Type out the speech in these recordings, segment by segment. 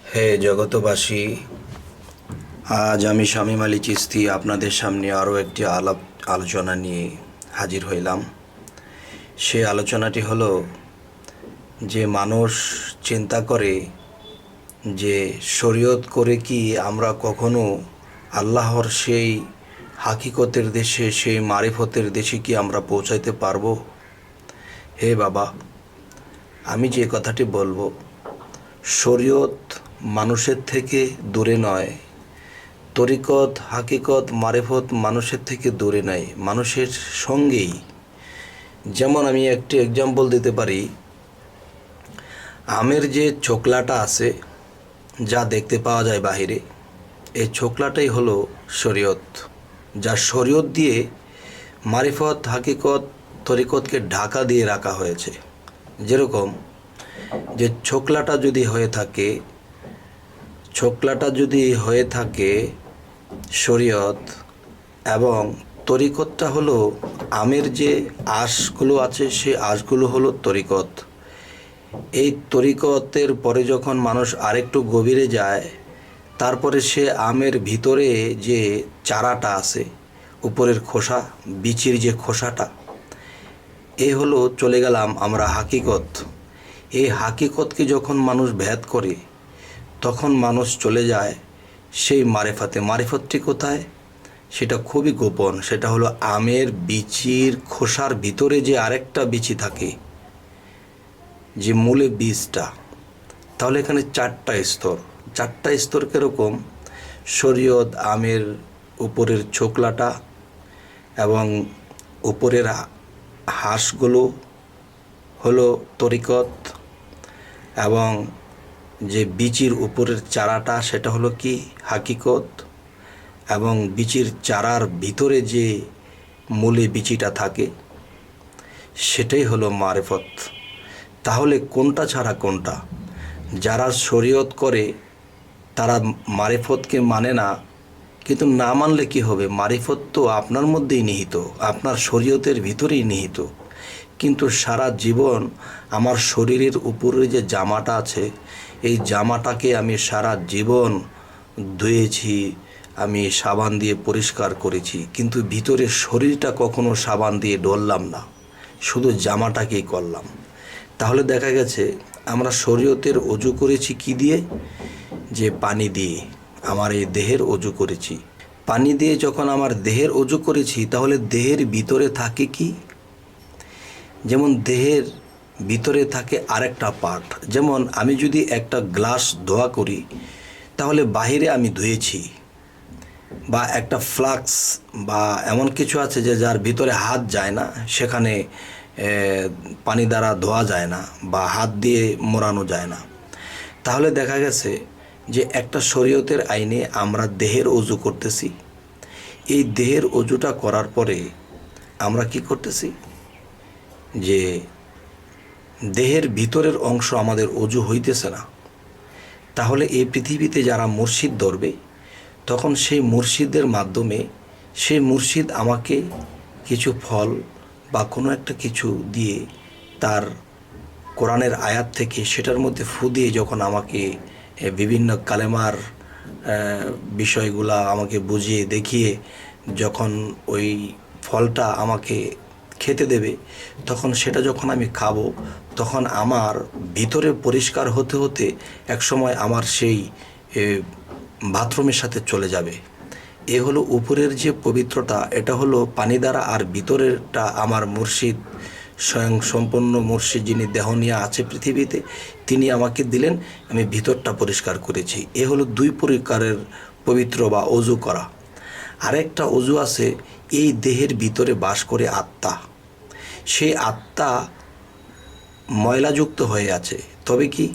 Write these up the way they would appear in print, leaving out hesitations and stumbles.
হে জগতবাসী, আজ আমি শামীম আলী চিশতি আপনাদের সামনে আরও একটি আলোচনা নিয়ে হাজির হইলাম। সে আলোচনাটি হলো যে মানুষ চিন্তা করে যে শরীয়ত করে কি আমরা কখনো আল্লাহর সেই হাকিকতের দেশে, সেই মারিফতের দেশে কি আমরা পৌঁছাইতে পারবো? হে বাবা, আমি যে কথাটি বলবো, শরীয়ত মানুষের থেকে দূরে নয়, তরিকত হাকিকত মারিফত মানুষের থেকে দূরে নাই, মানুষের সঙ্গেই। যেমন আমি একটি এক্সাম্পল দিতে পারি, আমের যে ছোকলাটা আছে, যা দেখতে পাওয়া যায় বাহিরে, এই ছোকলাটাই হলো শরীয়ত, যা শরীয়ত দিয়ে মারিফত হাকিকত তরিকতকে ঢাকা দিয়ে রাখা হয়েছে। যেরকম যে ছোকলাটা যদি হয়ে থাকে শরীয়ত, এবং তরিকতটা হলো আমের যে আঁশগুলো আছে, সেই আঁশগুলো হলো তরিকত। এই তরিকতের পরে যখন মানুষ আরেকটু গভীরে যায়, তারপরে সে আমের ভিতরে যে চারাটা আছে, উপরের খোসা, বিচির যে খোসাটা, এ হলো চলে গেলাম আমরা হাকিকত। এই হাকিকতকে যখন মানুষ ভেদ করে, তখন মানুষ চলে যায় সেই মারিফতে। মারিফতটি কোথায়? সেটা খুবই গোপন। সেটা হলো আমের বিচির খোসার ভিতরে যে আরেকটা বিচি থাকে, যে মূলে বীজটা। তাহলে এখানে চারটা স্তর কীরকম? শরীয়ত আমের উপরের ছোকলাটা, এবং উপরের হাঁসগুলো হলো তরিকত, এবং যে বিচির উপরের চারাটা সেটা হলো কি হাকিকত, এবং বিচির চারার ভিতরে যে মূলে বিচিটা থাকে সেটাই হলো মারিফত। তাহলে কোনটা ছাড়া কোনটা? যারা শরীয়ত করে তারা মারিফতকে মানে না, কিন্তু না মানলে কি হবে? মারিফত তো আপনার মধ্যেই নিহিত, আপনার শরীয়তের ভিতরেই নিহিত। কিন্তু সারা জীবন আমার শরীরের উপরে যে জামাটা আছে, এই জামাটাকে আমি সারা জীবন ধুয়েছি, আমি সাবান দিয়ে পরিষ্কার করেছি, কিন্তু ভিতরের শরীরটা কখনো সাবান দিয়ে ডললাম না, শুধু জামাটাকেই করলাম। তাহলে দেখা গেছে আমরা শরীয়তের অজু করেছি কি দিয়ে? যে পানি দিয়ে আমার এই দেহের অজু করেছি। পানি দিয়ে যখন আমার দেহের অজু করেছি, তাহলে দেহের ভিতরে থাকে কি? যেমন দেহের ভিতরে থাকে আরেকটা পার্ট। যেমন আমি যদি একটা গ্লাস ধোয়া করি, তাহলে বাহিরে আমি ধুয়েছি, বা একটা ফ্লাক্স বা এমন কিছু আছে যে যার ভিতরে হাত যায় না, সেখানে পানি দ্বারা ধোয়া যায় না বা হাত দিয়ে মোড়ানো যায় না। তাহলে দেখা গেছে যে একটা শরীয়তের আইনে আমরা দেহের অজু করতেছি। এই দেহের অজুটা করার পরে আমরা কি করতেছি? যে দেহের ভিতরের অংশ আমাদের অজু হইতেছে না। তাহলে এই পৃথিবীতে যারা মুর্শিদ ধরবে, তখন সেই মুর্শিদের মাধ্যমে সেই মুর্শিদ আমাকে কিছু ফল বা কোনো একটা কিছু দিয়ে, তার কোরআনের আয়াত থেকে সেটার মধ্যে ফু দিয়ে যখন আমাকে বিভিন্ন কালেমার বিষয়গুলা আমাকে বুঝিয়ে দেখিয়ে যখন ওই ফলটা আমাকে খেতে দেবে, তখন সেটা যখন আমি খাবো, তখন আমার ভিতরে পরিষ্কার হতে হতে একসময় আমার সেই বাথরুমের সাথে চলে যাবে। এ হলো উপরের যে পবিত্রতা, এটা হলো পানি দ্বারা, আর ভিতরেরটা আমার মুর্শিদ, স্বয়ং সম্পন্ন মুর্শিদ যিনি দেহ নিয়ে আছে পৃথিবীতে, তিনি আমাকে দিলেন, আমি ভিতরটা পরিষ্কার করেছি। এ হলো দুই প্রকারের পবিত্র বা অজু করা। আরেকটা অজু আছে, এই দেহের ভিতরে বাস করে আত্মা। সেই আত্মা ময়লাযুক্ত হয়ে আছে, তবে কি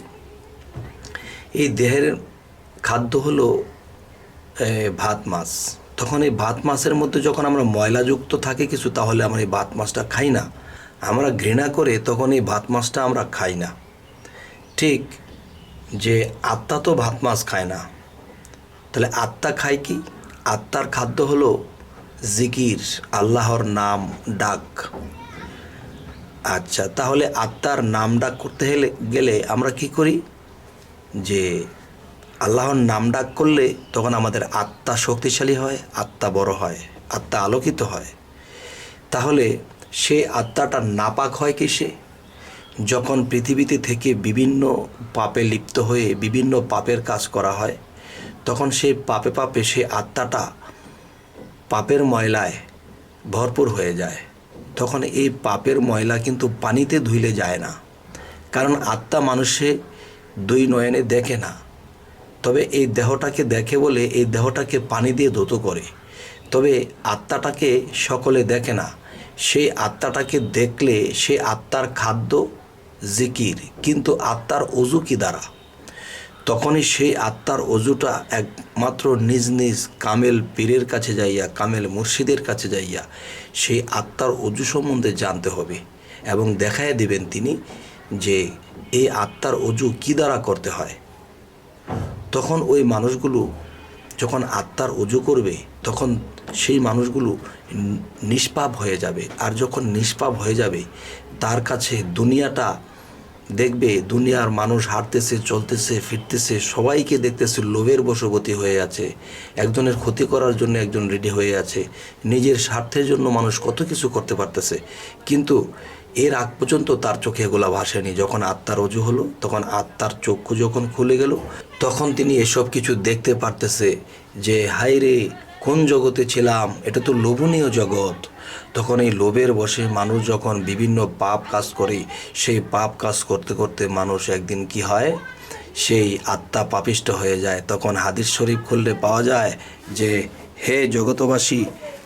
এই দেহের খাদ্য হলো ভাত মাছ। তখন এই ভাত মাছের মধ্যে যখন আমরা ময়লাযুক্ত থাকে কিছু, তাহলে আমরা এই ভাত মাছটা খাই না, আমরা ঘৃণা করে তখন এই ভাত মাছটা আমরা খাই না। ঠিক যে আত্মা তো ভাত মাছ খায় না, তাহলে আত্মা খায় কি? আত্মার খাদ্য হলো জিকির, আল্লাহর নাম ডাক। আচ্ছা, তাহলে আত্মার নাম ডাক করতে গেলে আমরা কি করি? যে আল্লাহর নাম ডাক করলে তখন আমাদের আত্মা শক্তিশালী হয়, আত্মা বড় হয়, আত্মা আলোকিত হয়। তাহলে সেই আত্মাটা নাপাক হয় কিসে? যখন পৃথিবীতে থেকে বিভিন্ন পাপে লিপ্ত হয়ে বিভিন্ন পাপের কাজ করা হয়, তখন সেই পাপে পাপে সেই আত্মাটা পাপের ময়লায় ভরপুর হয়ে যায়। তখন এই পাপের ময়লা কিন্তু পানিতে ধুইলে যায় না, কারণ আত্মা মানুষে দুই নয়নে দেখে না। তবে এই দেহটাকে দেখে বলে এই দেহটাকে পানি দিয়ে ধৌত করে, তবে আত্মাটাকে সকলে দেখে না। সেই আত্মাটাকে দেখলে সেই আত্মার খাদ্য জিকির, কিন্তু আত্মার অজু কি দ্বারা? তখনই সেই আত্মার অজুটা একমাত্র নিজ নিজ কামেল পীরের কাছে যাইয়া, কামেল মুর্শিদের কাছে যাইয়া সেই আত্মার অজু সম্বন্ধে জানতে হবে এবং দেখাইয়া দিবেন তিনি যে এই আত্মার অজু কি দ্বারা করতে হয়। তখন ওই মানুষগুলো যখন আত্মার অজু করবে, তখন সেই মানুষগুলো নিষ্পাপ হয়ে যাবে। আর যখন নিষ্পাপ হয়ে যাবে, তার কাছে দুনিয়াটা দেখবে, দুনিয়ার মানুষ হাঁটতেছে, চলতেছে, ফিরতেছে, সবাইকে দেখতেছে লোভের বশবর্তী হয়ে আছে। একজনের ক্ষতি করার জন্য একজন রেডি হয়ে আছে, নিজের স্বার্থের জন্য মানুষ কত কিছু করতে পারতেছে, কিন্তু এর আগ পর্যন্ত তার চোখে এগুলা ভাসেনি। যখন আত্মার অজু হলো, তখন আত্মার চক্ষু যখন খুলে গেল, তখন তিনি এসব কিছু দেখতে পারতেছে যে হায় রে, কোন জগতে ছিলাম, এটা তো লোভনীয় জগৎ। তখন এই লোভের বশে মানুষ যখন বিভিন্ন পাপ কাজ করে, সেই পাপ কাজ করতে করতে মানুষ একদিন কি হয়, সেই আত্মা পাপিষ্ট হয়ে যায়। তখন হাদিস শরীফ খুললে পাওয়া যায় যে হে জগতবাসী,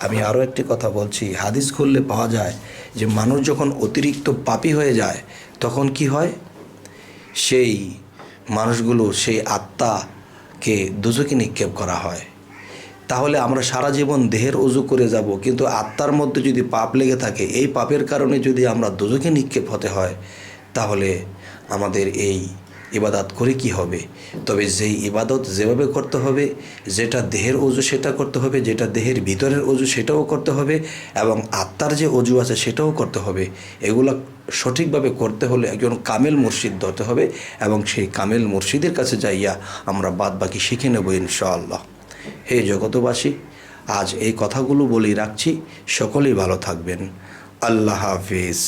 আমি আরও একটি কথা বলছি, হাদিস খুললে পাওয়া যায় যে মানুষ যখন অতিরিক্ত পাপী হয়ে যায়, তখন কি হয়, সেই মানুষগুলো সেই আত্মাকে দোজখে নিক্ষেপ করা হয়। তাহলে আমরা সারা জীবন দেহের অজু করে যাব, কিন্তু আত্মার মধ্যে যদি পাপ লেগে থাকে, এই পাপের কারণে যদি আমরা দোজখে নিক্ষেপ হতে হয়, তাহলে আমাদের এই ইবাদত করে কি হবে? তবে যেই ইবাদত যেভাবে করতে হবে, যেটা দেহের অজু সেটা করতে হবে, যেটা দেহের ভিতরের অজু সেটাও করতে হবে, এবং আত্মার যে অজু আছে সেটাও করতে হবে। এগুলো সঠিকভাবে করতে হলে একজন কামেল মুর্শিদ ধরতে হবে, এবং সেই কামেল মুর্শিদের কাছে যাইয়া আমরা বাদ বাকি শিখে নেব ইনশাআল্লাহ। হে জগতবাসী, আজ এই কথাগুলো বলেই রাখছি। সকলেই ভালো থাকবেন। আল্লাহ হাফিজ।